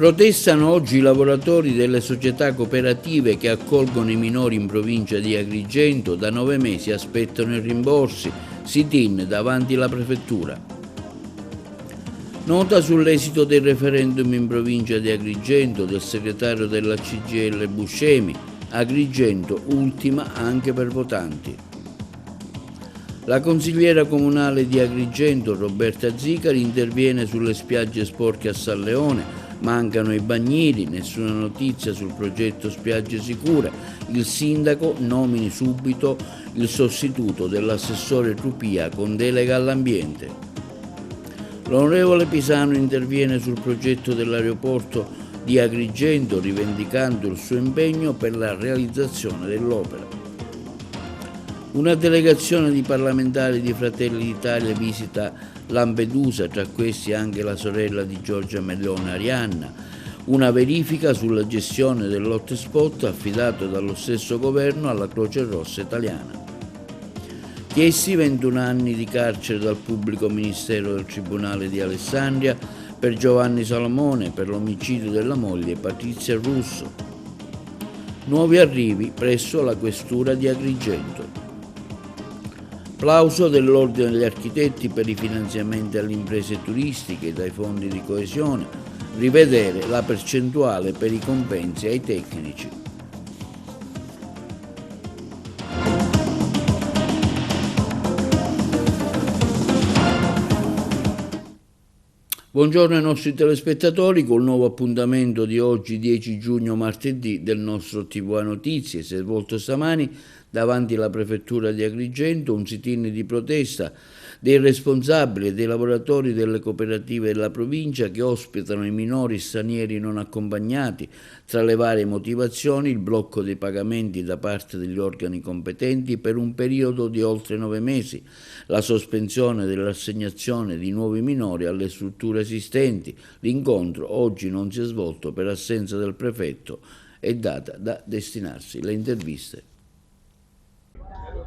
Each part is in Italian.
Protestano oggi i lavoratori delle società cooperative che accolgono i minori in provincia di Agrigento. Da 9 mesi aspettano i rimborsi. Sit-in davanti alla prefettura. Nota sull'esito del referendum in provincia di Agrigento del segretario della CGIL Buscemi. Agrigento ultima anche per votanti. La consigliera comunale di Agrigento, Roberta Zicari, interviene sulle spiagge sporche a San Leone. Mancano i bagnili, nessuna notizia sul progetto Spiagge Sicure. Il sindaco nomini subito il sostituto dell'assessore Trupia con delega all'ambiente. L'onorevole Pisano interviene sul progetto dell'aeroporto di Agrigento, rivendicando il suo impegno per la realizzazione dell'opera. Una delegazione di parlamentari di Fratelli d'Italia visita Lampedusa, tra questi anche la sorella di Giorgia Meloni, Arianna. Una verifica sulla gestione dell'hotspot affidato dallo stesso governo alla Croce Rossa italiana. Chiesti 21 anni di carcere dal pubblico ministero del Tribunale di Alessandria per Giovanni Salomone per l'omicidio della moglie Patrizia Russo. Nuovi arrivi presso la questura di Agrigento. Applauso dell'Ordine degli Architetti per i finanziamenti alle imprese turistiche dai fondi di coesione, rivedere la percentuale per i compensi ai tecnici. Buongiorno ai nostri telespettatori col nuovo appuntamento di oggi 10 giugno martedì del nostro TVA Notizie. Si è svolto stamani davanti alla prefettura di Agrigento un sit-in di protesta dei responsabili e dei lavoratori delle cooperative della provincia che ospitano i minori stranieri non accompagnati. Tra le varie motivazioni il blocco dei pagamenti da parte degli organi competenti per un periodo di oltre 9 mesi, la sospensione dell'assegnazione di nuovi minori alle strutture esistenti. L'incontro oggi non si è svolto per assenza del prefetto, è data da destinarsi le interviste.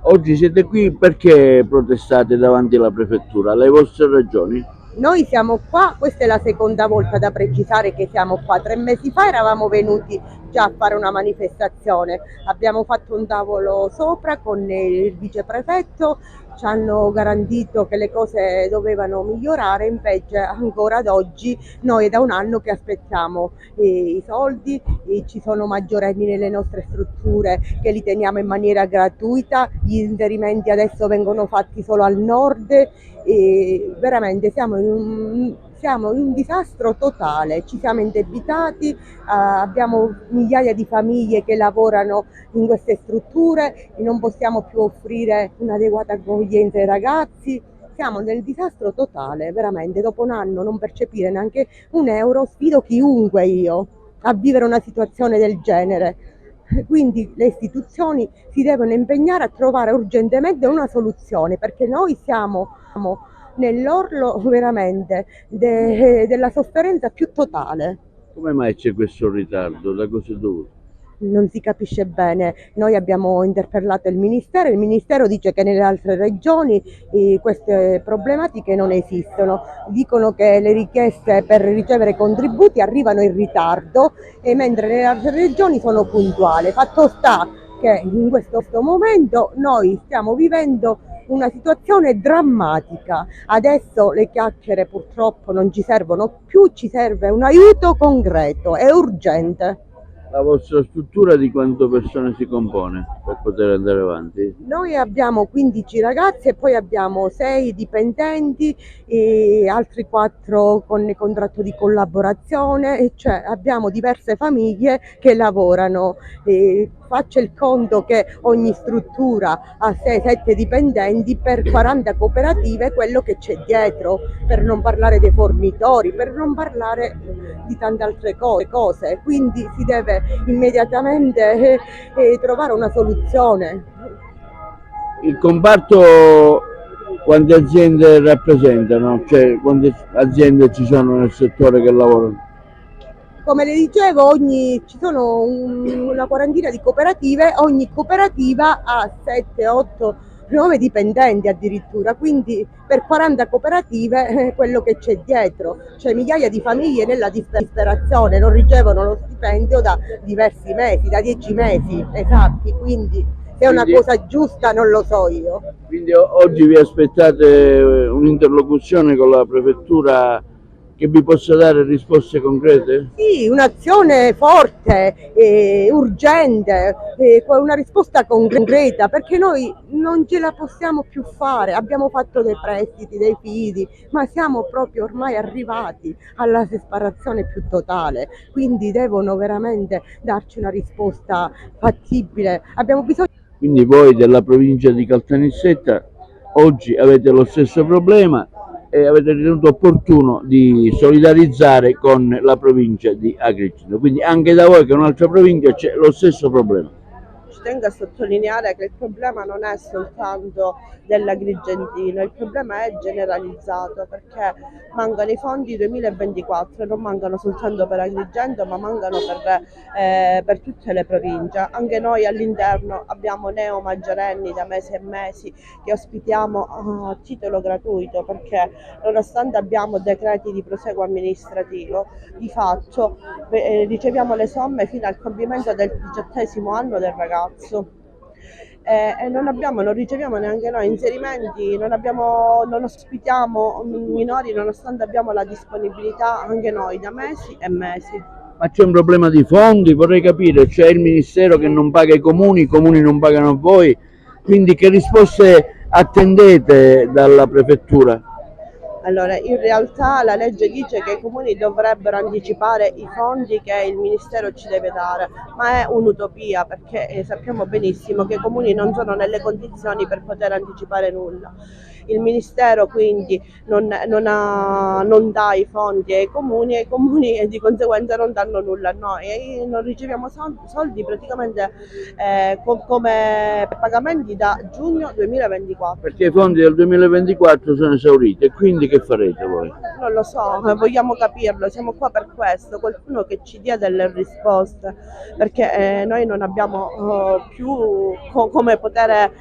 Oggi siete qui perché protestate davanti alla prefettura? Le vostre ragioni? Noi siamo qua, questa è la seconda volta da precisare che siamo qua. 3 mesi fa eravamo venuti già a fare una manifestazione, abbiamo fatto un tavolo sopra con il viceprefetto, ci hanno garantito che le cose dovevano migliorare, invece ancora ad oggi noi è da un anno che aspettiamo i soldi, ci sono maggiorenni nelle nostre strutture che li teniamo in maniera gratuita, gli inserimenti adesso vengono fatti solo al nord e veramente siamo in un disastro totale, ci siamo indebitati, abbiamo migliaia di famiglie che lavorano in queste strutture e non possiamo più offrire un'adeguata accoglienza ai ragazzi. Siamo nel disastro totale, veramente, dopo un anno non percepire neanche un euro, sfido chiunque io a vivere una situazione del genere. Quindi le istituzioni si devono impegnare a trovare urgentemente una soluzione, perché noi siamo nell'orlo veramente della sofferenza più totale. Come mai c'è questo ritardo? Da cosa è dovuto? Non si capisce bene, noi abbiamo interpellato il Ministero dice che nelle altre regioni queste problematiche non esistono, dicono che le richieste per ricevere contributi arrivano in ritardo e mentre nelle altre regioni sono puntuali. Fatto sta che in questo momento noi stiamo vivendo una situazione drammatica, adesso le chiacchiere purtroppo non ci servono più, ci serve un aiuto concreto e urgente. La vostra struttura di quante persone si compone per poter andare avanti? Noi abbiamo 15 ragazzi e poi abbiamo 6 dipendenti e altri 4 con il contratto di collaborazione, cioè abbiamo diverse famiglie che lavorano. Faccio il conto che ogni struttura ha 6-7 dipendenti per 40 cooperative, quello che c'è dietro, per non parlare dei fornitori, per non parlare di tante altre cose. Quindi si deve immediatamente trovare una soluzione. Il comparto quante aziende rappresentano? Cioè quante aziende ci sono nel settore che lavorano? Come le dicevo, ci sono una quarantina di cooperative, ogni cooperativa ha 7-8 9 dipendenti addirittura, quindi per 40 cooperative quello che c'è dietro, cioè migliaia di famiglie nella disperazione, non ricevono lo stipendio da diversi mesi, da 10 mesi esatti, quindi se è una cosa giusta non lo so io. Quindi oggi vi aspettate un'interlocuzione con la prefettura che vi possa dare risposte concrete? Sì, un'azione forte, urgente, una risposta concreta, perché noi non ce la possiamo più fare, abbiamo fatto dei prestiti, dei fidi, ma siamo proprio ormai arrivati alla separazione più totale, quindi devono veramente darci una risposta fattibile. Abbiamo bisogno. Quindi voi della provincia di Caltanissetta oggi avete lo stesso problema e avete ritenuto opportuno di solidarizzare con la provincia di Agrigento. Quindi anche da voi che è un'altra provincia c'è lo stesso problema. Ci tengo a sottolineare che il problema non è soltanto dell'Agrigentino, il problema è generalizzato perché mancano i fondi 2024, non mancano soltanto per Agrigento ma mancano per tutte le province. Anche noi all'interno abbiamo neo maggiorenni da mesi e mesi che ospitiamo a titolo gratuito perché nonostante abbiamo decreti di proseguo amministrativo, di fatto riceviamo le somme fino al compimento del 18° anno del ragazzo. E non riceviamo neanche noi inserimenti, non ospitiamo minori nonostante abbiamo la disponibilità anche noi da mesi e mesi. Ma c'è un problema di fondi, vorrei capire, c'è il Ministero che non paga i comuni non pagano a voi, quindi che risposte attendete dalla prefettura? Allora, in realtà la legge dice che i comuni dovrebbero anticipare i fondi che il Ministero ci deve dare, ma è un'utopia perché sappiamo benissimo che i comuni non sono nelle condizioni per poter anticipare nulla. Il Ministero quindi non dà i fondi ai comuni e i comuni di conseguenza non danno nulla a noi e non riceviamo soldi praticamente come pagamenti da giugno 2024. Perché i fondi del 2024 sono esauriti e quindi che farete voi? Non lo so, vogliamo capirlo, siamo qua per questo, qualcuno che ci dia delle risposte, perché noi non abbiamo più come poter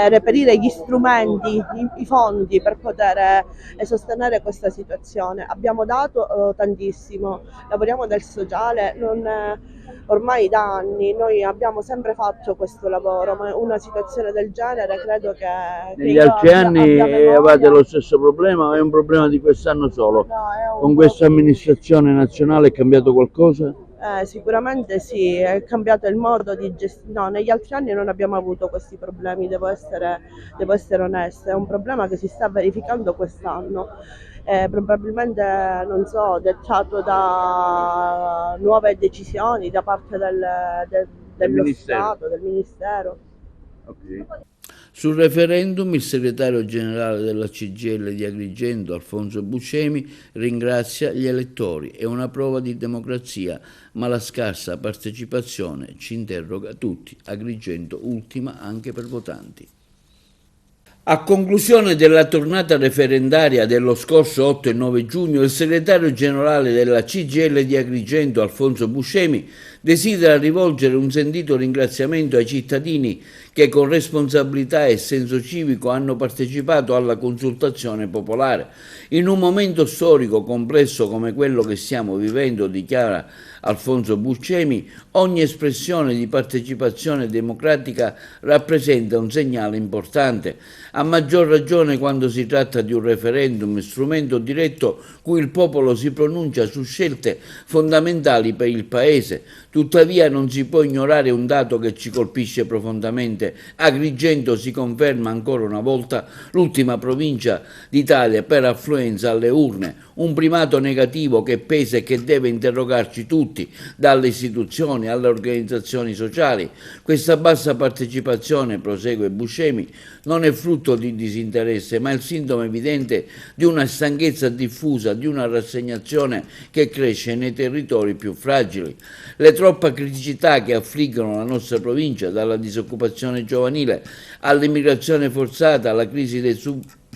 reperire gli strumenti, i fondi per poter sostenere questa situazione. Abbiamo dato tantissimo, lavoriamo nel sociale, ormai da anni, noi abbiamo sempre fatto questo lavoro, ma una situazione del genere credo che negli altri anni avete lo stesso problema o è un problema di quest'anno solo? No, con questa amministrazione nazionale è cambiato qualcosa? Sicuramente sì, è cambiato il modo di gestire. No, negli altri anni non abbiamo avuto questi problemi, devo essere onesta, è un problema che si sta verificando quest'anno. Probabilmente, non so, dettato da nuove decisioni da parte dello Stato, del Ministero. Okay. Sul referendum il segretario generale della CGIL di Agrigento, Alfonso Buscemi, ringrazia gli elettori. È una prova di democrazia, ma la scarsa partecipazione ci interroga tutti. Agrigento ultima anche per votanti. A conclusione della tornata referendaria dello scorso 8 e 9 giugno, il segretario generale della CGIL di Agrigento, Alfonso Buscemi, desidera rivolgere un sentito ringraziamento ai cittadini che con responsabilità e senso civico hanno partecipato alla consultazione popolare. In un momento storico complesso come quello che stiamo vivendo, dichiara Alfonso Buscemi, ogni espressione di partecipazione democratica rappresenta un segnale importante, a maggior ragione quando si tratta di un referendum, strumento diretto cui il popolo si pronuncia su scelte fondamentali per il Paese. Tuttavia non si può ignorare un dato che ci colpisce profondamente. Agrigento si conferma ancora una volta l'ultima provincia d'Italia per affluenza alle urne, un primato negativo che pesa e che deve interrogarci tutti, dalle istituzioni alle organizzazioni sociali. Questa bassa partecipazione, prosegue Buscemi, non è frutto di disinteresse, ma è il sintomo evidente di una stanchezza diffusa, di una rassegnazione che cresce nei territori più fragili. Le troppe criticità che affliggono la nostra provincia, dalla disoccupazione giovanile all'immigrazione forzata, alla crisi dei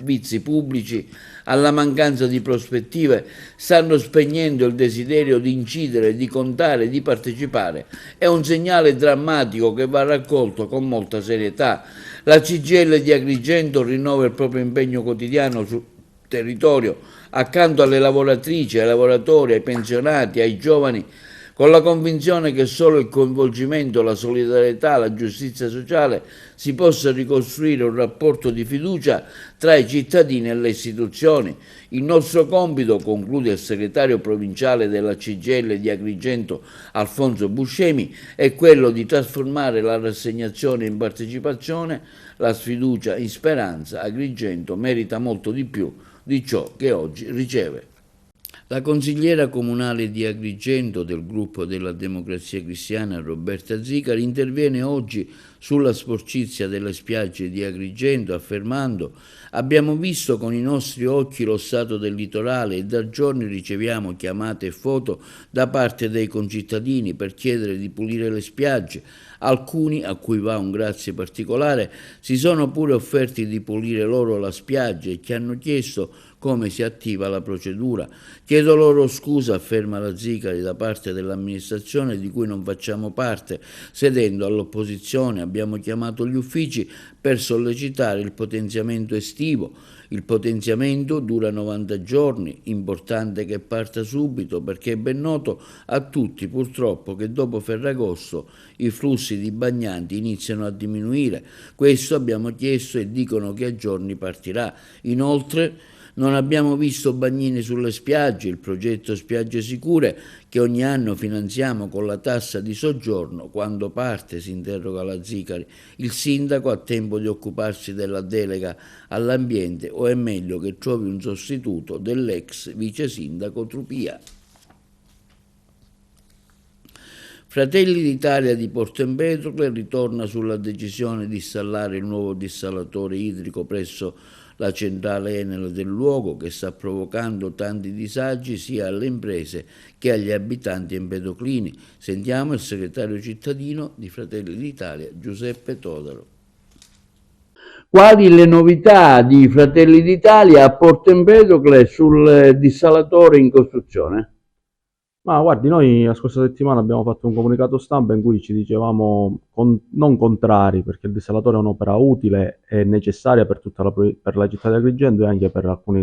servizi pubblici, alla mancanza di prospettive, stanno spegnendo il desiderio di incidere, di contare, di partecipare. È un segnale drammatico che va raccolto con molta serietà. La CGIL di Agrigento rinnova il proprio impegno quotidiano sul territorio, accanto alle lavoratrici, ai lavoratori, ai pensionati, ai giovani, con la convinzione che solo il coinvolgimento, la solidarietà, la giustizia sociale si possa ricostruire un rapporto di fiducia tra i cittadini e le istituzioni. Il nostro compito, conclude il segretario provinciale della CGIL di Agrigento Alfonso Buscemi, è quello di trasformare la rassegnazione in partecipazione, la sfiducia in speranza. Agrigento merita molto di più di ciò che oggi riceve. La consigliera comunale di Agrigento del gruppo della Democrazia Cristiana Roberta Zicari interviene oggi sulla sporcizia delle spiagge di Agrigento affermando: abbiamo visto con i nostri occhi lo stato del litorale e da giorni riceviamo chiamate e foto da parte dei concittadini per chiedere di pulire le spiagge. Alcuni, a cui va un grazie particolare, si sono pure offerti di pulire loro la spiaggia e ci hanno chiesto come si attiva la procedura. Chiedo loro scusa, afferma la Zicari, da parte dell'amministrazione di cui non facciamo parte. Sedendo all'opposizione abbiamo chiamato gli uffici per sollecitare il potenziamento estivo. Il potenziamento dura 90 giorni, importante che parta subito perché è ben noto a tutti purtroppo che dopo Ferragosto i flussi di bagnanti iniziano a diminuire. Questo abbiamo chiesto e dicono che a giorni partirà. Inoltre non abbiamo visto bagnini sulle spiagge, il progetto Spiagge Sicure che ogni anno finanziamo con la tassa di soggiorno, quando parte, si interroga la Zicari. Il sindaco ha tempo di occuparsi della delega all'ambiente o è meglio che trovi un sostituto dell'ex vice sindaco Trupia? Fratelli d'Italia di Porto Empedocle ritorna sulla decisione di installare il nuovo dissalatore idrico presso la centrale Enel del luogo, che sta provocando tanti disagi sia alle imprese che agli abitanti empedoclini. Sentiamo il segretario cittadino di Fratelli d'Italia, Giuseppe Todaro. Quali le novità di Fratelli d'Italia a Porto Empedocle sul dissalatore in costruzione? Ma guardi, noi la scorsa settimana abbiamo fatto un comunicato stampa in cui ci dicevamo non contrari, perché il dissalatore è un'opera utile e necessaria per tutta per la città di Agrigento e anche per alcuni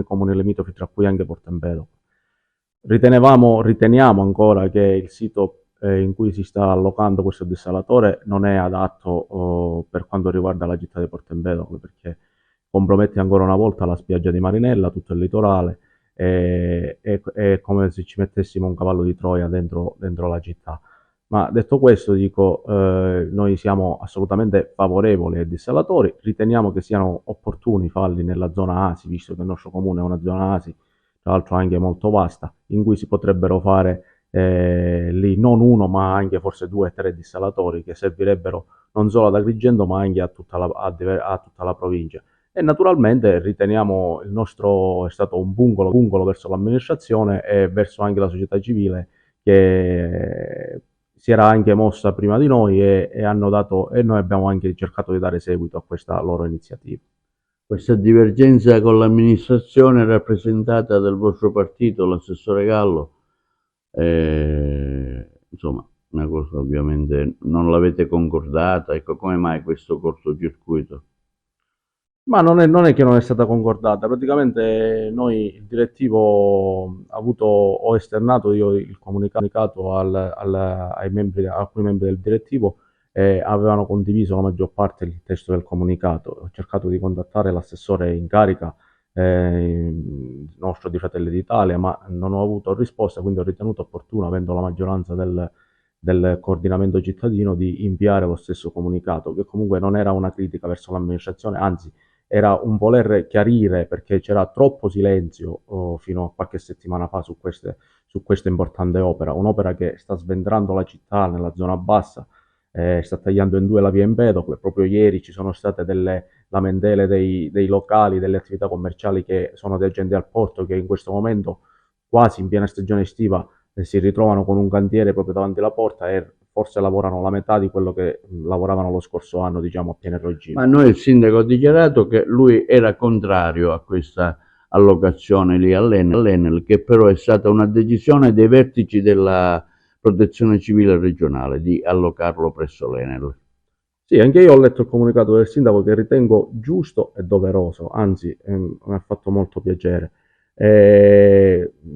comuni limitrofi, tra cui anche Porto Empedocle. Riteniamo ancora che il sito in cui si sta allocando questo dissalatore non è adatto per quanto riguarda la città di Porto Empedocle, perché compromette ancora una volta la spiaggia di Marinella, tutto il litorale. È come se ci mettessimo un cavallo di Troia dentro la città. Ma detto questo, dico, noi siamo assolutamente favorevoli ai dissalatori, riteniamo che siano opportuni farli nella zona ASI, visto che il nostro comune è una zona ASI, tra l'altro anche molto vasta, in cui si potrebbero fare lì non uno ma anche forse 2 o 3 dissalatori che servirebbero non solo ad Agrigento ma anche a tutta la provincia. E naturalmente riteniamo il nostro è stato un pungolo verso l'amministrazione e verso anche la società civile che si era anche mossa prima di noi e noi abbiamo anche cercato di dare seguito a questa loro iniziativa. Questa divergenza con l'amministrazione rappresentata dal vostro partito, l'assessore Gallo, insomma, una cosa ovviamente non l'avete concordata, ecco, come mai questo cortocircuito? Ma non è che non è stata concordata, praticamente noi, il direttivo, ho esternato io il comunicato a alcuni membri del direttivo e avevano condiviso la maggior parte il testo del comunicato. Ho cercato di contattare l'assessore in carica nostro di Fratelli d'Italia, ma non ho avuto risposta, quindi ho ritenuto opportuno, avendo la maggioranza del coordinamento cittadino, di inviare lo stesso comunicato, che comunque non era una critica verso l'amministrazione, anzi era un voler chiarire, perché c'era troppo silenzio fino a qualche settimana fa su questa importante opera, un'opera che sta sventrando la città nella zona bassa, sta tagliando in due la via Empedocle. Proprio ieri ci sono state delle lamentele dei locali, delle attività commerciali che sono adiacenti al porto, che in questo momento, quasi in piena stagione estiva, si ritrovano con un cantiere proprio davanti alla porta e forse lavorano la metà di quello che lavoravano lo scorso anno, diciamo, a pieno regime. Ma noi il sindaco ha dichiarato che lui era contrario a questa allocazione lì all'Enel, che però è stata una decisione dei vertici della Protezione Civile regionale di allocarlo presso l'Enel. Sì, anche io ho letto il comunicato del sindaco che ritengo giusto e doveroso, anzi mi ha fatto molto piacere.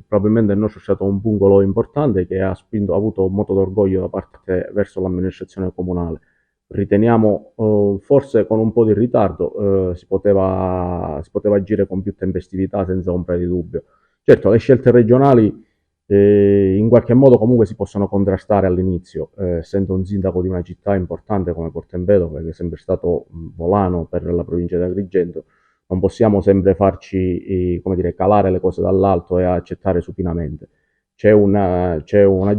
Probabilmente il nostro è stato un pungolo importante che ha avuto un moto d'orgoglio da parte verso l'amministrazione comunale. Riteniamo, forse con un po' di ritardo, si poteva agire con più tempestività senza ombra di dubbio. Certo, le scelte regionali in qualche modo comunque si possono contrastare all'inizio, essendo un sindaco di una città importante come Porto Empedocle, che è sempre stato volano per la provincia di Agrigento, non possiamo sempre farci, come dire, calare le cose dall'alto e accettare supinamente. C'è una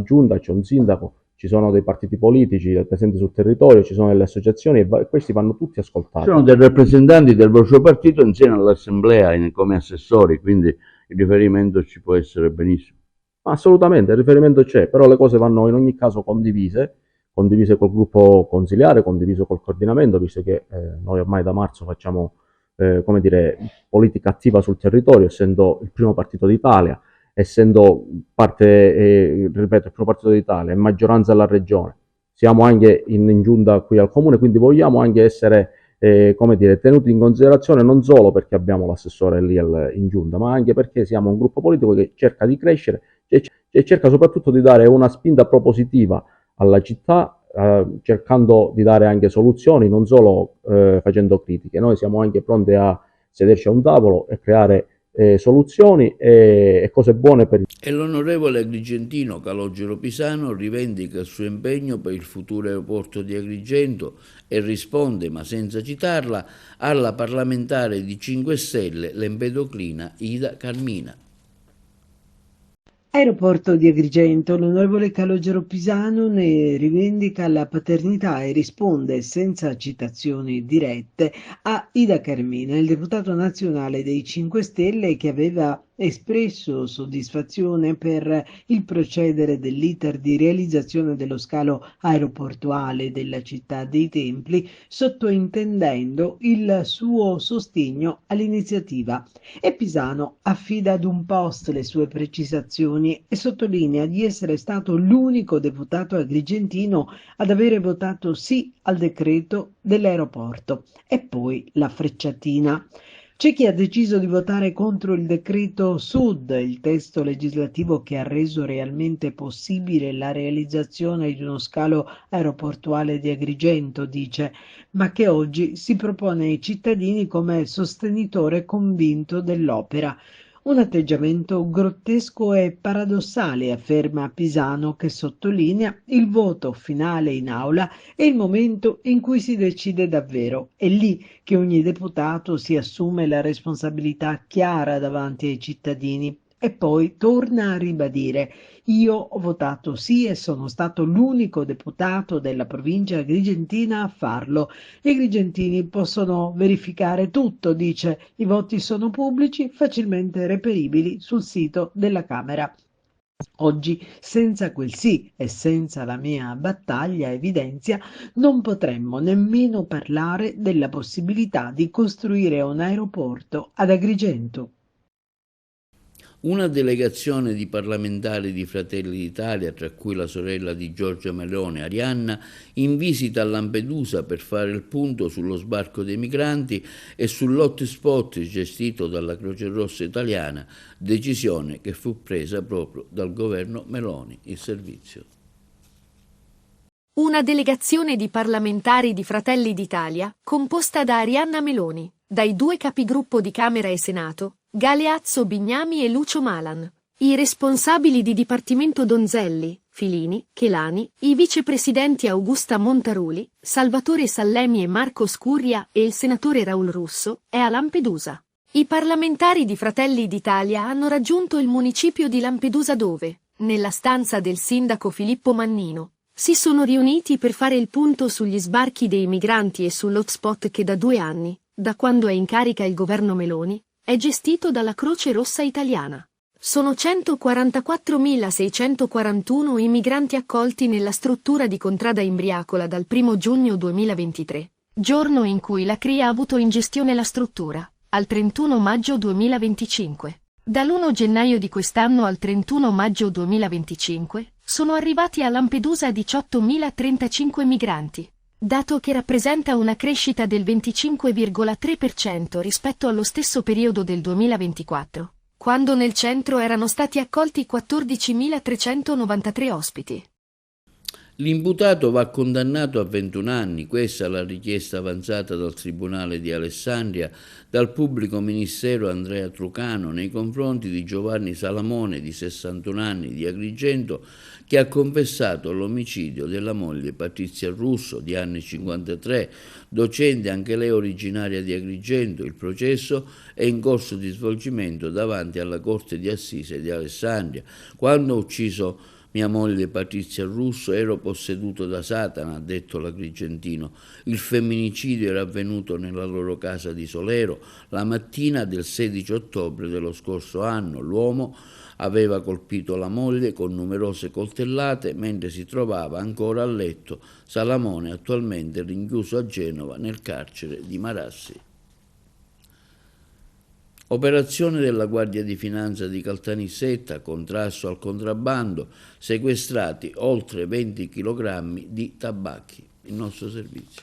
giunta, c'è un sindaco, ci sono dei partiti politici presenti sul territorio, ci sono delle associazioni e questi vanno tutti ascoltati. Ci sono dei rappresentanti del vostro partito insieme all'assemblea come assessori, quindi il riferimento ci può essere benissimo. Assolutamente, il riferimento c'è, però le cose vanno in ogni caso condivise col gruppo consiliare, condiviso col coordinamento, visto che noi ormai da marzo facciamo, come dire, politica attiva sul territorio, essendo il primo partito d'Italia, essendo parte, ripeto, il primo partito d'Italia e maggioranza alla regione. Siamo anche in giunta qui al comune, quindi vogliamo anche essere, come dire, tenuti in considerazione non solo perché abbiamo l'assessore lì in giunta, ma anche perché siamo un gruppo politico che cerca di crescere e cerca soprattutto di dare una spinta propositiva alla città, cercando di dare anche soluzioni, non solo facendo critiche. Noi siamo anche pronti a sederci a un tavolo e creare soluzioni e cose buone per il... E l'onorevole agrigentino Calogero Pisano rivendica il suo impegno per il futuro aeroporto di Agrigento e risponde, ma senza citarla, alla parlamentare di 5 Stelle l'empedoclina Ida Carmina. Aeroporto di Agrigento, l'onorevole Calogero Pisano ne rivendica la paternità e risponde senza citazioni dirette a Ida Carmina, il deputato nazionale dei 5 Stelle che aveva espresso soddisfazione per il procedere dell'iter di realizzazione dello scalo aeroportuale della città dei Templi, sottointendendo il suo sostegno all'iniziativa. E Pisano affida ad un post le sue precisazioni e sottolinea di essere stato l'unico deputato agrigentino ad avere votato sì al decreto dell'aeroporto. E poi la frecciatina. C'è chi ha deciso di votare contro il decreto Sud, il testo legislativo che ha reso realmente possibile la realizzazione di uno scalo aeroportuale di Agrigento, dice, ma che oggi si propone ai cittadini come sostenitore convinto dell'opera. Un atteggiamento grottesco e paradossale, afferma Pisano, che sottolinea il voto finale in aula è il momento in cui si decide davvero. È lì che ogni deputato si assume la responsabilità chiara davanti ai cittadini. E poi torna a ribadire: io ho votato sì e sono stato l'unico deputato della provincia agrigentina a farlo. Gli agrigentini possono verificare tutto, dice, i voti sono pubblici, facilmente reperibili sul sito della Camera. Oggi, senza quel sì e senza la mia battaglia, evidenzia, non potremmo nemmeno parlare della possibilità di costruire un aeroporto ad Agrigento. Una delegazione di parlamentari di Fratelli d'Italia, tra cui la sorella di Giorgia Meloni, Arianna, in visita a Lampedusa per fare il punto sullo sbarco dei migranti e sull'hotspot gestito dalla Croce Rossa italiana, decisione che fu presa proprio dal governo Meloni, il servizio. Una delegazione di parlamentari di Fratelli d'Italia, composta da Arianna Meloni, dai 2 capigruppo di Camera e Senato, Galeazzo Bignami e Lucio Malan, i responsabili di Dipartimento Donzelli, Filini, Chelani, i vicepresidenti Augusta Montaruli, Salvatore Sallemi e Marco Scurria e il senatore Raul Russo, è a Lampedusa. I parlamentari di Fratelli d'Italia hanno raggiunto il municipio di Lampedusa dove, nella stanza del sindaco Filippo Mannino, si sono riuniti per fare il punto sugli sbarchi dei migranti e sull'hotspot che da 2 anni, da quando è in carica il governo Meloni, è gestito dalla Croce Rossa italiana. Sono 144.641 i migranti accolti nella struttura di Contrada Imbriacola dal 1 giugno 2023, giorno in cui la CRI ha avuto in gestione la struttura, al 31 maggio 2025. Dall'1 gennaio di quest'anno al 31 maggio 2025 sono arrivati a Lampedusa 18.035 migranti, dato che rappresenta una crescita del 25,3% rispetto allo stesso periodo del 2024, quando nel centro erano stati accolti 14.393 ospiti. L'imputato va condannato a 21 anni, questa è la richiesta avanzata dal Tribunale di Alessandria dal pubblico ministero Andrea Trucano nei confronti di Giovanni Salamone, di 61 anni, di Agrigento, che ha confessato l'omicidio della moglie Patrizia Russo, di anni 53, docente anche lei originaria di Agrigento. Il processo è in corso di svolgimento davanti alla Corte di Assise di Alessandria. Quando ho ucciso mia moglie Patrizia Russo ero posseduto da Satana, ha detto l'agrigentino. Il femminicidio era avvenuto nella loro casa di Solero la mattina del 16 ottobre dello scorso anno. L'uomo aveva colpito la moglie con numerose coltellate mentre si trovava ancora a letto. Salamone attualmente rinchiuso a Genova nel carcere di Marassi. Operazione della Guardia di Finanza di Caltanissetta, contrasto al contrabbando, sequestrati oltre 20 kg di tabacchi. Il nostro servizio.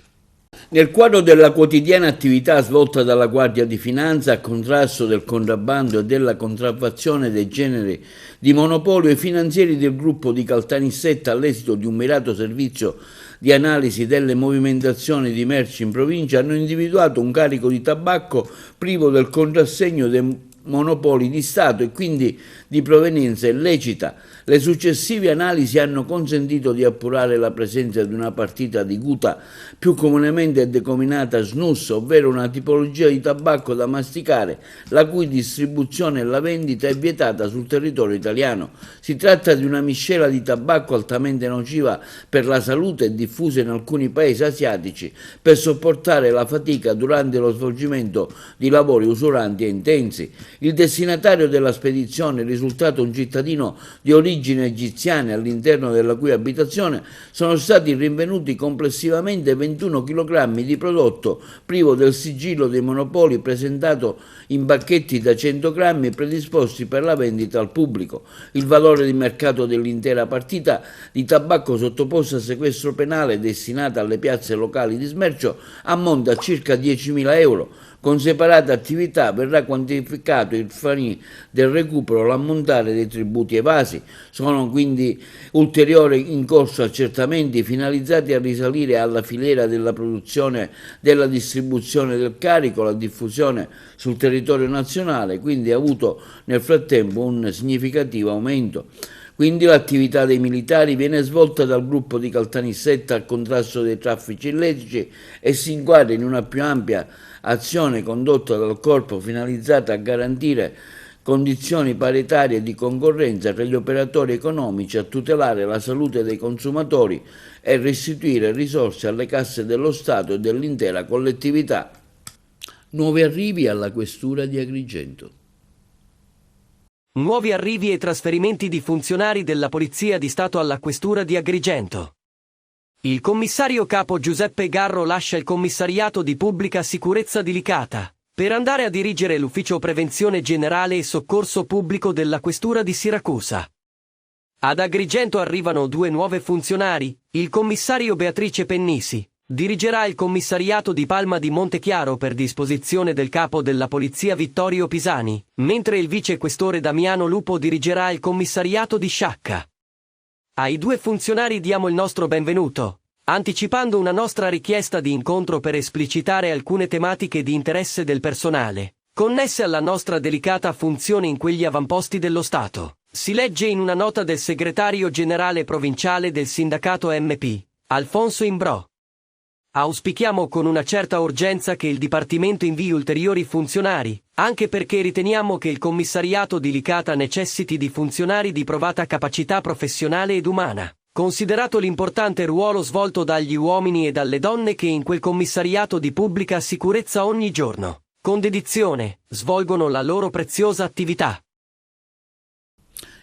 Nel quadro della quotidiana attività svolta dalla Guardia di Finanza a contrasto del contrabbando e della contraffazione dei generi di monopolio, i finanzieri del gruppo di Caltanissetta, all'esito di un mirato servizio di analisi delle movimentazioni di merci in provincia, hanno individuato un carico di tabacco privo del contrassegno dei monopoli di Stato e quindi di provenienza illecita. Le successive analisi hanno consentito di appurare la presenza di una partita di guta, più comunemente denominata snus, ovvero una tipologia di tabacco da masticare, la cui distribuzione e la vendita è vietata sul territorio italiano. Si tratta di una miscela di tabacco altamente nociva per la salute e diffusa in alcuni paesi asiatici per sopportare la fatica durante lo svolgimento di lavori usuranti e intensi. Il destinatario della spedizione, risultato un cittadino di origine egiziana all'interno della cui abitazione, sono stati rinvenuti complessivamente 21 kg di prodotto privo del sigillo dei monopoli, presentato in pacchetti da 100 grammi predisposti per la vendita al pubblico. Il valore di mercato dell'intera partita di tabacco sottoposta a sequestro penale destinata alle piazze locali di smercio ammonta a circa 10.000 euro. Con separata attività verrà quantificato il FANI del recupero, l'ammontare dei tributi evasi. Sono quindi ulteriori in corso accertamenti finalizzati a risalire alla filiera della produzione, della distribuzione del carico, la diffusione sul territorio nazionale, quindi ha avuto nel frattempo un significativo aumento. Quindi l'attività dei militari viene svolta dal gruppo di Caltanissetta al contrasto dei traffici illeciti e si inquadra in una più ampia azione condotta dal corpo finalizzata a garantire condizioni paritarie di concorrenza tra gli operatori economici, a tutelare la salute dei consumatori e restituire risorse alle casse dello Stato e dell'intera collettività. Nuovi arrivi alla questura di Agrigento. Nuovi arrivi e trasferimenti di funzionari della Polizia di Stato alla questura di Agrigento. Il commissario capo Giuseppe Garro lascia il commissariato di pubblica sicurezza di Licata per andare a dirigere l'ufficio prevenzione generale e soccorso pubblico della questura di Siracusa. Ad Agrigento arrivano 2 nuove funzionari. Il commissario Beatrice Pennisi dirigerà il commissariato di Palma di Montechiaro per disposizione del capo della polizia Vittorio Pisani, mentre il vicequestore Damiano Lupo dirigerà il commissariato di Sciacca. Ai 2 funzionari diamo il nostro benvenuto, anticipando una nostra richiesta di incontro per esplicitare alcune tematiche di interesse del personale, connesse alla nostra delicata funzione in quegli avamposti dello Stato. Si legge in una nota del segretario generale provinciale del sindacato MP, Alfonso Imbrò. Auspichiamo con una certa urgenza che il Dipartimento invii ulteriori funzionari, anche perché riteniamo che il commissariato di Licata necessiti di funzionari di provata capacità professionale ed umana, considerato l'importante ruolo svolto dagli uomini e dalle donne che in quel commissariato di pubblica sicurezza ogni giorno, con dedizione, svolgono la loro preziosa attività.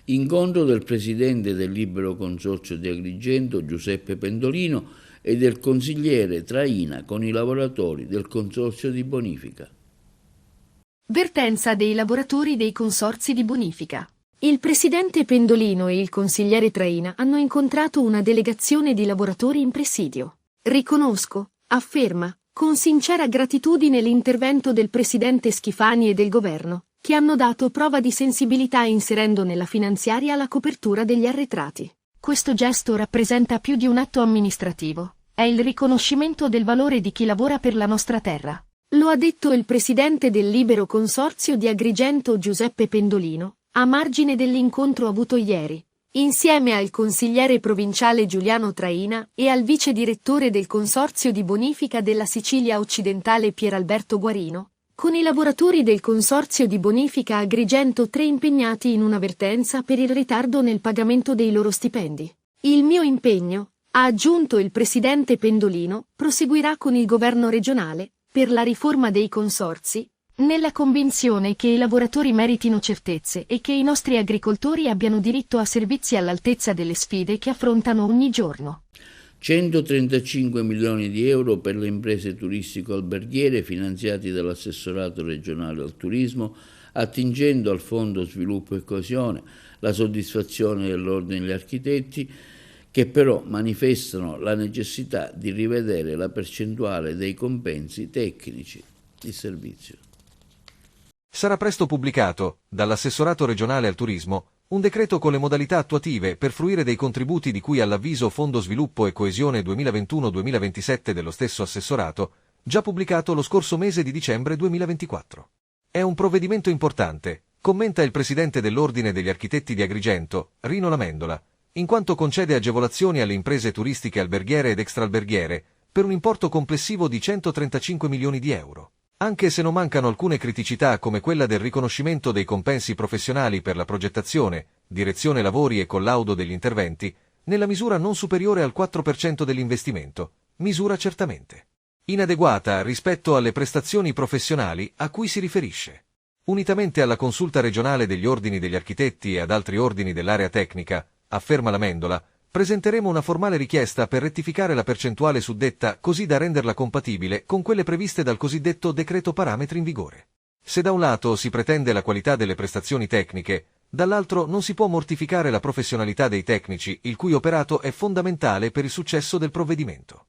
Incontro del presidente del Libero Consorzio di Agrigento, Giuseppe Pendolino, e del consigliere Traina con i lavoratori del Consorzio di Bonifica. Vertenza dei lavoratori dei consorzi di bonifica. Il presidente Pendolino e il consigliere Traina hanno incontrato una delegazione di lavoratori in presidio. Riconosco, afferma, con sincera gratitudine l'intervento del presidente Schifani e del governo, che hanno dato prova di sensibilità inserendo nella finanziaria la copertura degli arretrati. Questo gesto rappresenta più di un atto amministrativo. È il riconoscimento del valore di chi lavora per la nostra terra. Lo ha detto il presidente del Libero Consorzio di Agrigento Giuseppe Pendolino, a margine dell'incontro avuto ieri, insieme al consigliere provinciale Giuliano Traina e al vice direttore del Consorzio di Bonifica della Sicilia Occidentale Pieralberto Guarino, con i lavoratori del Consorzio di Bonifica Agrigento 3 impegnati in una vertenza per il ritardo nel pagamento dei loro stipendi. Il mio impegno, ha aggiunto il presidente Pendolino, proseguirà con il governo regionale, per la riforma dei consorzi, nella convinzione che i lavoratori meritino certezze e che i nostri agricoltori abbiano diritto a servizi all'altezza delle sfide che affrontano ogni giorno. 135 milioni di euro per le imprese turistico-alberghiere finanziati dall'assessorato regionale al turismo, attingendo al Fondo Sviluppo e Coesione, la soddisfazione dell'Ordine degli Architetti, che però manifestano la necessità di rivedere la percentuale dei compensi tecnici di servizio. Sarà presto pubblicato, dall'assessorato regionale al turismo, un decreto con le modalità attuative per fruire dei contributi di cui all'avviso Fondo Sviluppo e Coesione 2021-2027 dello stesso assessorato, già pubblicato lo scorso mese di dicembre 2024. È un provvedimento importante, commenta il presidente dell'Ordine degli Architetti di Agrigento, Rino Lamendola, in quanto concede agevolazioni alle imprese turistiche alberghiere ed extraalberghiere per un importo complessivo di 135 milioni di euro. Anche se non mancano alcune criticità come quella del riconoscimento dei compensi professionali per la progettazione, direzione lavori e collaudo degli interventi, nella misura non superiore al 4% dell'investimento, misura certamente inadeguata rispetto alle prestazioni professionali a cui si riferisce. Unitamente alla consulta regionale degli ordini degli architetti e ad altri ordini dell'area tecnica, afferma Lamendola, presenteremo una formale richiesta per rettificare la percentuale suddetta così da renderla compatibile con quelle previste dal cosiddetto decreto parametri in vigore. Se da un lato si pretende la qualità delle prestazioni tecniche, dall'altro non si può mortificare la professionalità dei tecnici, il cui operato è fondamentale per il successo del provvedimento.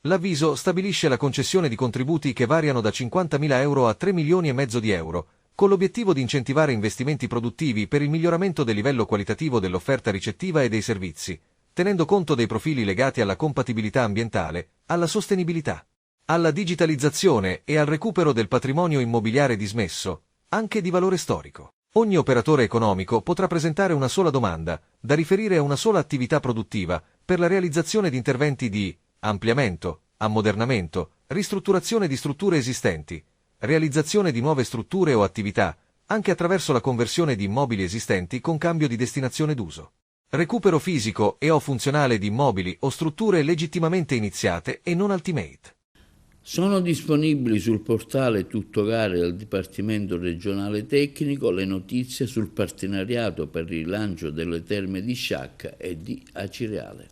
L'avviso stabilisce la concessione di contributi che variano da 50.000 euro a 3 milioni e mezzo di euro, con l'obiettivo di incentivare investimenti produttivi per il miglioramento del livello qualitativo dell'offerta ricettiva e dei servizi, tenendo conto dei profili legati alla compatibilità ambientale, alla sostenibilità, alla digitalizzazione e al recupero del patrimonio immobiliare dismesso, anche di valore storico. Ogni operatore economico potrà presentare una sola domanda, da riferire a una sola attività produttiva, per la realizzazione di interventi di ampliamento, ammodernamento, ristrutturazione di strutture esistenti, realizzazione di nuove strutture o attività, anche attraverso la conversione di immobili esistenti con cambio di destinazione d'uso. Recupero fisico e o funzionale di immobili o strutture legittimamente iniziate e non ultimate. Sono disponibili sul portale Tutto Gare del Dipartimento Regionale Tecnico le notizie sul partenariato per il rilancio delle terme di Sciacca e di Acireale.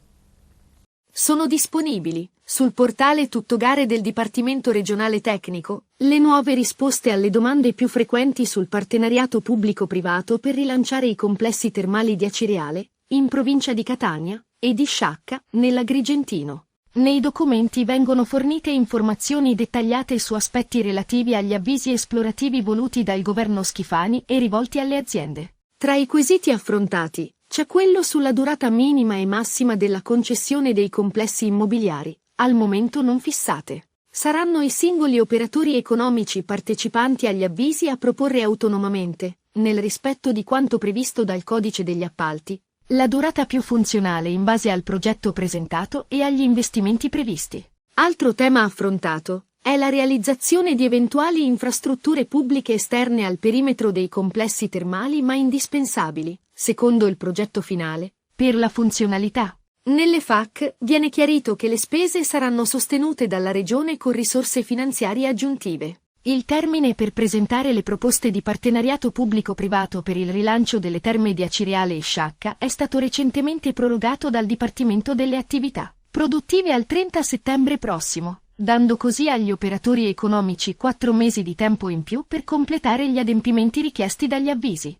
Sono disponibili, sul portale Tutto Gare del Dipartimento Regionale Tecnico, le nuove risposte alle domande più frequenti sul partenariato pubblico-privato per rilanciare i complessi termali di Acireale, in provincia di Catania, e di Sciacca, nell'Agrigentino. Nei documenti vengono fornite informazioni dettagliate su aspetti relativi agli avvisi esplorativi voluti dal governo Schifani e rivolti alle aziende. Tra i quesiti affrontati, c'è quello sulla durata minima e massima della concessione dei complessi immobiliari, al momento non fissate. Saranno i singoli operatori economici partecipanti agli avvisi a proporre autonomamente, nel rispetto di quanto previsto dal Codice degli Appalti, la durata più funzionale in base al progetto presentato e agli investimenti previsti. Altro tema affrontato è la realizzazione di eventuali infrastrutture pubbliche esterne al perimetro dei complessi termali ma indispensabili, secondo il progetto finale, per la funzionalità. Nelle FAC viene chiarito che le spese saranno sostenute dalla Regione con risorse finanziarie aggiuntive. Il termine per presentare le proposte di partenariato pubblico-privato per il rilancio delle terme di Acireale e Sciacca è stato recentemente prorogato dal Dipartimento delle Attività Produttive al 30 settembre prossimo, dando così agli operatori economici 4 mesi di tempo in più per completare gli adempimenti richiesti dagli avvisi.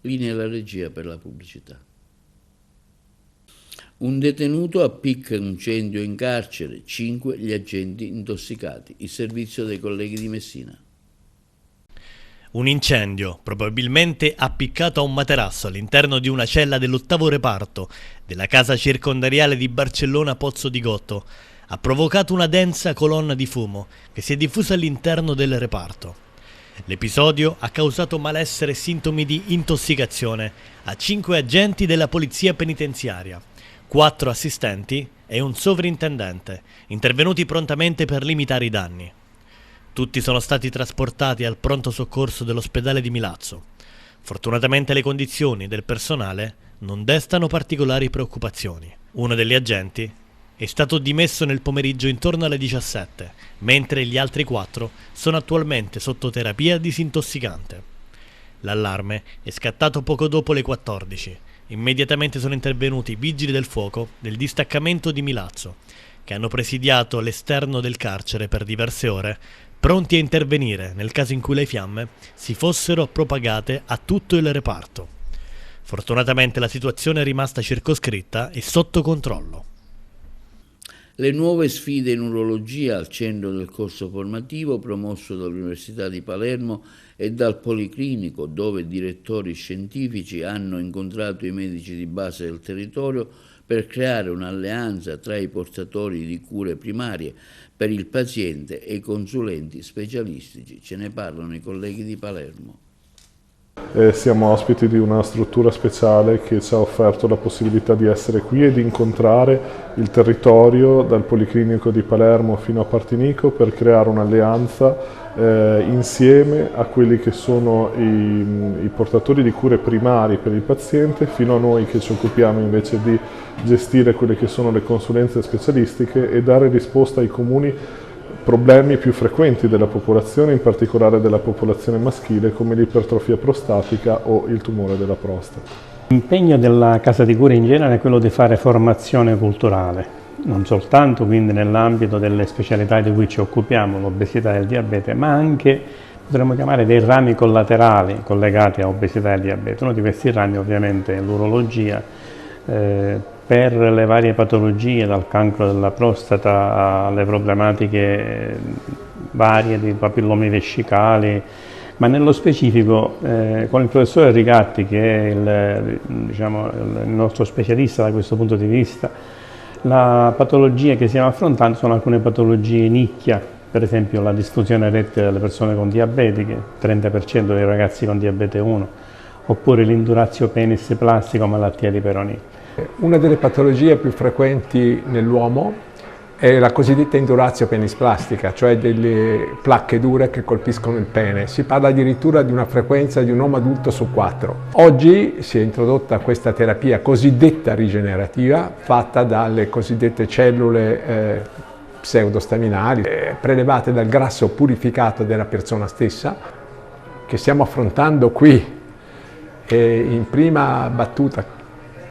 Linea alla regia per la pubblicità. Un detenuto appicca un incendio in carcere, 5 gli agenti intossicati. Il servizio dei colleghi di Messina. Un incendio, probabilmente appiccato a un materasso all'interno di una cella dell'8° reparto della casa circondariale di Barcellona Pozzo di Gotto, ha provocato una densa colonna di fumo che si è diffusa all'interno del reparto. L'episodio ha causato malessere e sintomi di intossicazione a 5 agenti della polizia penitenziaria, 4 assistenti e un sovrintendente, intervenuti prontamente per limitare i danni. Tutti sono stati trasportati al pronto soccorso dell'ospedale di Milazzo. Fortunatamente le condizioni del personale non destano particolari preoccupazioni. Uno degli agenti è stato dimesso nel pomeriggio intorno alle 17, mentre gli altri 4 sono attualmente sotto terapia disintossicante. L'allarme è scattato poco dopo le 14. Immediatamente sono intervenuti i vigili del fuoco del distaccamento di Milazzo, che hanno presidiato l'esterno del carcere per diverse ore, pronti a intervenire nel caso in cui le fiamme si fossero propagate a tutto il reparto. Fortunatamente la situazione è rimasta circoscritta e sotto controllo. Le nuove sfide in urologia al centro del corso formativo promosso dall'Università di Palermo e dal Policlinico, dove direttori scientifici hanno incontrato i medici di base del territorio per creare un'alleanza tra i portatori di cure primarie per il paziente e i consulenti specialistici. Ce ne parlano i colleghi di Palermo. Siamo ospiti di una struttura speciale che ci ha offerto la possibilità di essere qui e di incontrare il territorio dal Policlinico di Palermo fino a Partinico per creare un'alleanza insieme a quelli che sono i portatori di cure primari per il paziente, fino a noi che ci occupiamo invece di gestire quelle che sono le consulenze specialistiche e dare risposta ai comuni problemi più frequenti della popolazione, in particolare della popolazione maschile, come l'ipertrofia prostatica o il tumore della prostata. L'impegno della Casa di Cura in genere è quello di fare formazione culturale, non soltanto quindi nell'ambito delle specialità di cui ci occupiamo, l'obesità e il diabete, ma anche, potremmo chiamare, dei rami collaterali collegati a obesità e diabete. Uno di questi rami ovviamente è l'urologia, per le varie patologie, dal cancro della prostata alle problematiche varie di papillomi vescicali, ma nello specifico con il professore Rigatti, che è il nostro specialista da questo punto di vista, la patologia che stiamo affrontando sono alcune patologie nicchia, per esempio la disfunzione erettile delle persone con diabetiche, 30% dei ragazzi con diabete 1, oppure l'indurazio penis plastico, malattia di Peyronie. Una delle patologie più frequenti nell'uomo è la cosiddetta indurazio penisplastica, cioè delle placche dure che colpiscono il pene. Si parla addirittura di una frequenza di un uomo adulto su 4. Oggi si è introdotta questa terapia cosiddetta rigenerativa, fatta dalle cosiddette cellule pseudostaminali, prelevate dal grasso purificato della persona stessa, che stiamo affrontando qui in prima battuta,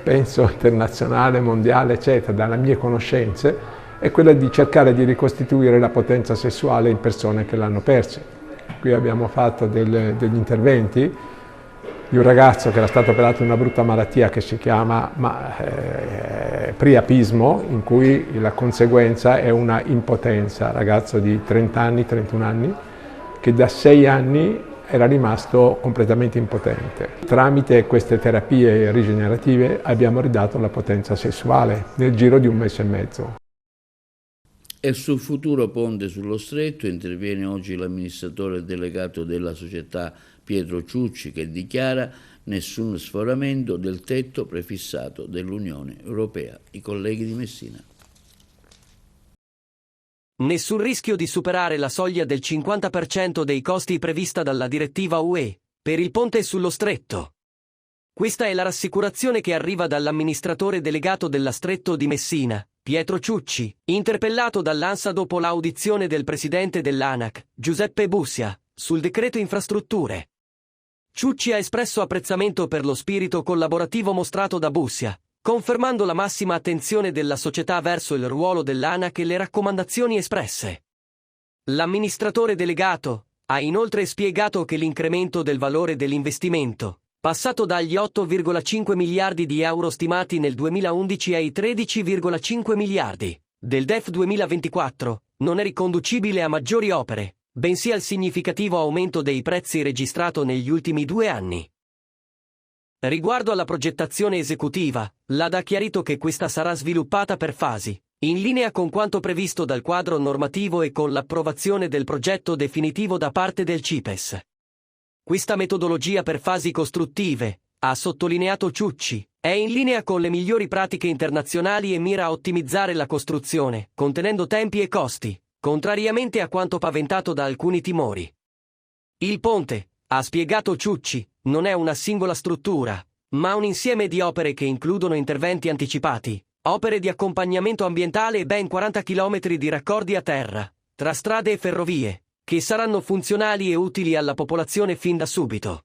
penso internazionale, mondiale, eccetera, dalle mie conoscenze, è quella di cercare di ricostituire la potenza sessuale in persone che l'hanno persa. Qui abbiamo fatto degli interventi di un ragazzo che era stato operato di una brutta malattia che si chiama priapismo, in cui la conseguenza è una impotenza, ragazzo di 30 anni, 31 anni, che da 6 anni era rimasto completamente impotente. Tramite queste terapie rigenerative abbiamo ridato la potenza sessuale nel giro di 1 mese e mezzo. E sul futuro ponte sullo Stretto interviene oggi l'amministratore delegato della società Pietro Ciucci, che dichiara nessun sforamento del tetto prefissato dell'Unione Europea. I colleghi di Messina. Nessun rischio di superare la soglia del 50% dei costi prevista dalla direttiva UE per il ponte sullo Stretto. Questa è la rassicurazione che arriva dall'amministratore delegato della Stretto di Messina, Pietro Ciucci, interpellato dall'ANSA dopo l'audizione del presidente dell'ANAC, Giuseppe Bussia, sul decreto infrastrutture. Ciucci ha espresso apprezzamento per lo spirito collaborativo mostrato da Bussia, confermando la massima attenzione della società verso il ruolo dell'ANAC e le raccomandazioni espresse. L'amministratore delegato ha inoltre spiegato che l'incremento del valore dell'investimento, passato dagli 8,5 miliardi di euro stimati nel 2011 ai 13,5 miliardi del DEF 2024, non è riconducibile a maggiori opere, bensì al significativo aumento dei prezzi registrato negli ultimi 2 anni. Riguardo alla progettazione esecutiva, l'AD ha chiarito che questa sarà sviluppata per fasi, in linea con quanto previsto dal quadro normativo e con l'approvazione del progetto definitivo da parte del CIPES. Questa metodologia per fasi costruttive, ha sottolineato Ciucci, è in linea con le migliori pratiche internazionali e mira a ottimizzare la costruzione, contenendo tempi e costi, contrariamente a quanto paventato da alcuni timori. Il ponte, ha spiegato Ciucci, non è una singola struttura, ma un insieme di opere che includono interventi anticipati, opere di accompagnamento ambientale e ben 40 km di raccordi a terra, tra strade e ferrovie, che saranno funzionali e utili alla popolazione fin da subito.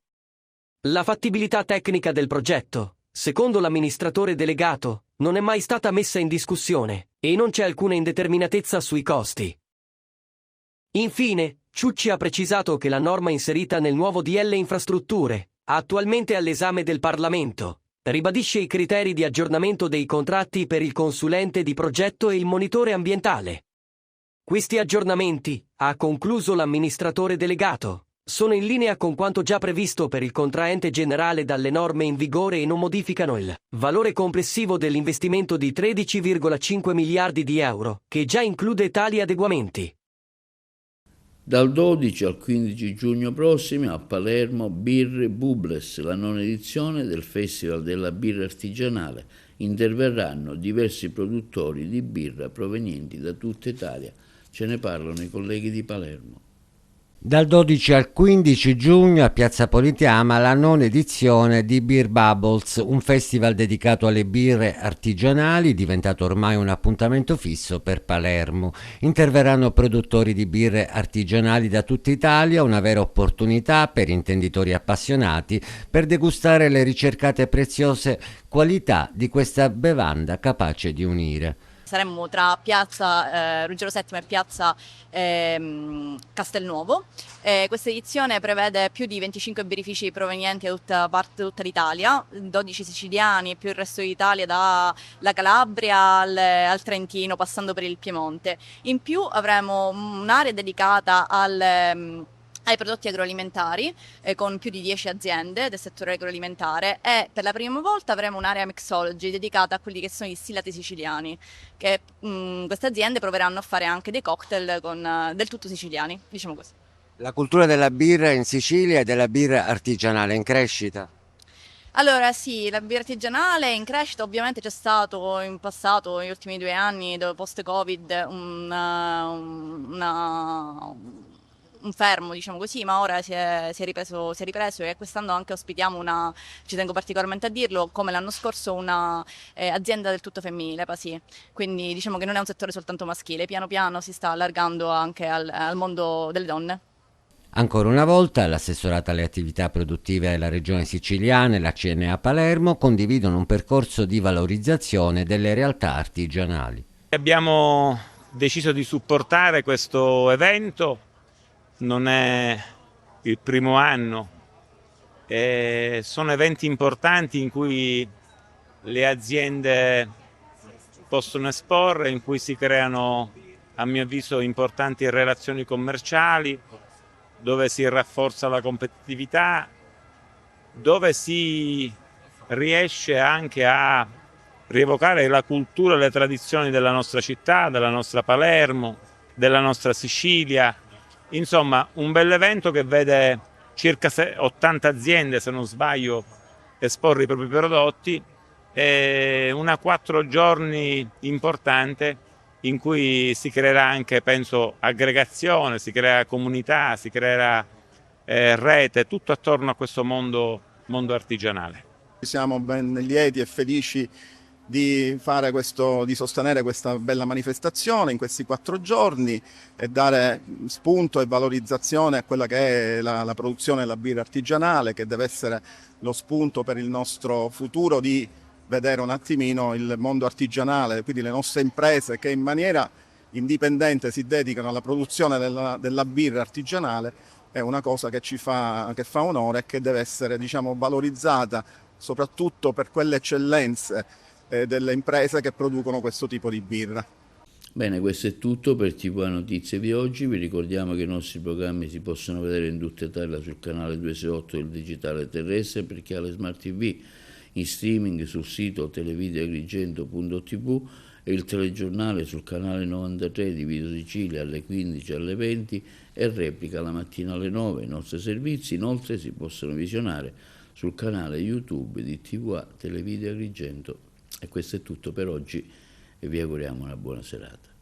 La fattibilità tecnica del progetto, secondo l'amministratore delegato, non è mai stata messa in discussione, e non c'è alcuna indeterminatezza sui costi. Infine, Ciucci ha precisato che la norma inserita nel nuovo DL Infrastrutture, attualmente all'esame del Parlamento, ribadisce i criteri di aggiornamento dei contratti per il consulente di progetto e il monitore ambientale. Questi aggiornamenti, ha concluso l'amministratore delegato, sono in linea con quanto già previsto per il contraente generale dalle norme in vigore e non modificano il valore complessivo dell'investimento di 13,5 miliardi di euro, che già include tali adeguamenti. Dal 12 al 15 giugno prossimi a Palermo Birre Bubles, la nona edizione del Festival della Birra Artigianale. Interverranno diversi produttori di birra provenienti da tutta Italia. Ce ne parlano i colleghi di Palermo. Dal 12 al 15 giugno a Piazza Politeama la nona edizione di Beer Bubbles, un festival dedicato alle birre artigianali, diventato ormai un appuntamento fisso per Palermo. Interverranno produttori di birre artigianali da tutta Italia, una vera opportunità per intenditori appassionati per degustare le ricercate e preziose qualità di questa bevanda capace di unire. Saremmo tra piazza Ruggero VII e piazza Castelnuovo. Questa edizione prevede più di 25 birrifici provenienti da tutta l'Italia, 12 siciliani e più il resto d'Italia, dalla Calabria al Trentino, passando per il Piemonte. In più avremo un'area dedicata ai prodotti agroalimentari con più di 10 aziende del settore agroalimentare, e per la prima volta avremo un'area mixology dedicata a quelli che sono gli distillati siciliani, che queste aziende proveranno a fare anche dei cocktail del tutto siciliani, diciamo così. La cultura della birra in Sicilia e della birra artigianale è in crescita? Allora sì, la birra artigianale è in crescita, ovviamente c'è stato in passato, negli ultimi 2 anni, post-Covid, un fermo, diciamo così, ma ora si è ripreso e quest'anno anche ospitiamo ci tengo particolarmente a dirlo, come l'anno scorso, una azienda del tutto femminile, Pasì. Quindi diciamo che non è un settore soltanto maschile, piano piano si sta allargando anche al mondo delle donne. Ancora una volta l'assessorato alle attività produttive della regione siciliana e la CNA Palermo condividono un percorso di valorizzazione delle realtà artigianali. Abbiamo deciso di supportare questo evento. Non è il primo anno, sono eventi importanti in cui le aziende possono esporre, in cui si creano, a mio avviso, importanti relazioni commerciali, dove si rafforza la competitività, dove si riesce anche a rievocare la cultura e le tradizioni della nostra città, della nostra Palermo, della nostra Sicilia. Insomma, un bell'evento che vede circa 80 aziende, se non sbaglio, esporre i propri prodotti, e una 4 giorni importante in cui si creerà anche, penso, aggregazione, si crea comunità, si creerà rete, tutto attorno a questo mondo artigianale. Siamo ben lieti e felici di sostenere questa bella manifestazione in questi 4 giorni e dare spunto e valorizzazione a quella che è la produzione della birra artigianale, che deve essere lo spunto per il nostro futuro, di vedere un attimino il mondo artigianale, quindi le nostre imprese che in maniera indipendente si dedicano alla produzione della birra artigianale. È una cosa che fa onore e che deve essere, diciamo, valorizzata soprattutto per quelle eccellenze delle imprese che producono questo tipo di birra. Bene, questo è tutto per TV Notizie di oggi. Vi ricordiamo che i nostri programmi si possono vedere in tutta Italia sul canale 268 del digitale terrestre, per chi ha le smart TV, in streaming sul sito televideoagrigento.tv e il telegiornale sul canale 93 di Video Sicilia alle 15 e alle 20 e replica la mattina alle 9. I nostri servizi inoltre si possono visionare sul canale YouTube di TVA Televideo Agrigento. E questo è tutto per oggi e vi auguriamo una buona serata.